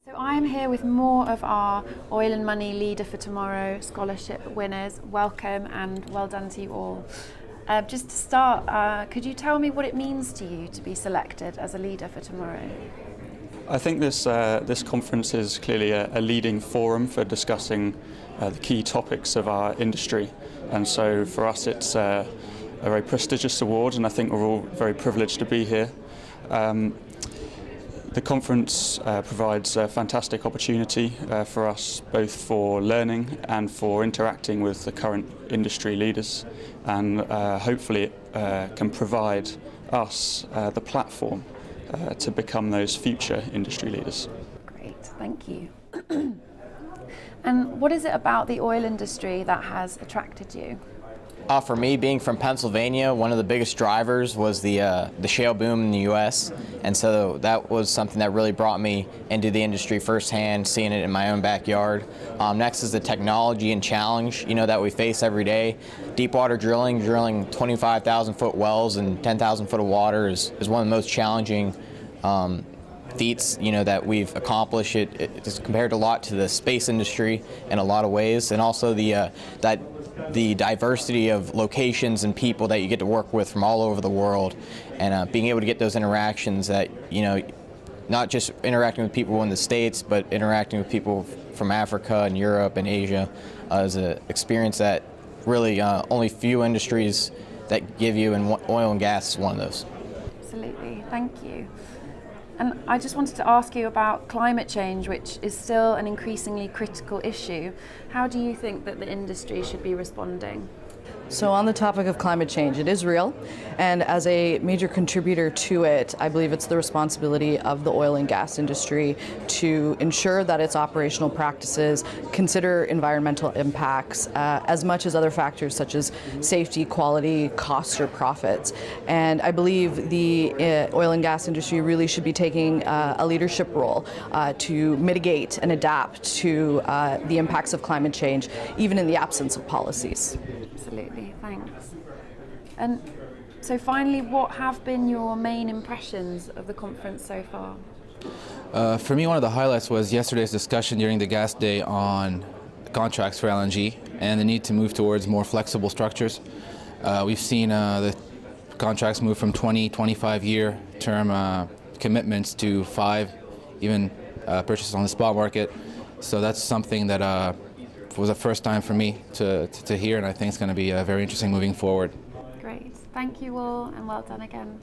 So I'm here with more of our Oil and Money Leader for Tomorrow scholarship winners. Welcome and well done to you all. Just to start, could you tell me what it means to you to be selected as a leader for tomorrow? I think this conference is clearly a leading forum for discussing the key topics of our industry, and so for us it's a very prestigious award, and I think we're all very privileged to be here. The conference provides a fantastic opportunity for us, both for learning and for interacting with the current industry leaders, and hopefully it can provide us the platform to become those future industry leaders. Great, thank you. And what is it about the oil industry that has attracted you? For me, being from Pennsylvania, one of the biggest drivers was the shale boom in the U.S., and so that was something that really brought me into the industry firsthand, seeing it in my own backyard. Next is the technology and challenge, that we face every day. Deepwater drilling 25,000-foot wells and 10,000 foot of water is one of the most challenging feats, that we've accomplished. It's compared a lot to the space industry in a lot of ways, and also the diversity of locations and people that you get to work with from all over the world, and being able to get those interactions that, not just interacting with people in the States, but interacting with people from Africa and Europe and Asia is an experience that really only few industries that give you, and oil and gas is one of those. Absolutely, thank you. And I just wanted to ask you about climate change, which is still an increasingly critical issue. How do you think that the industry should be responding? So on the topic of climate change, it is real, and as a major contributor to it, I believe it's the responsibility of the oil and gas industry to ensure that its operational practices consider environmental impacts as much as other factors such as safety, quality, costs, or profits. And I believe the oil and gas industry really should be taking a leadership role to mitigate and adapt to the impacts of climate change, even in the absence of policies. Absolutely, thanks. And so finally, what have been your main impressions of the conference so far? For me, one of the highlights was yesterday's discussion during the gas day on contracts for LNG and the need to move towards more flexible structures. We've seen the contracts move from 25-year term commitments to 5, even purchases on the spot market. So that's something that was the first time for me to hear, and I think it's going to be very interesting moving forward. Great. Thank you all, and well done again.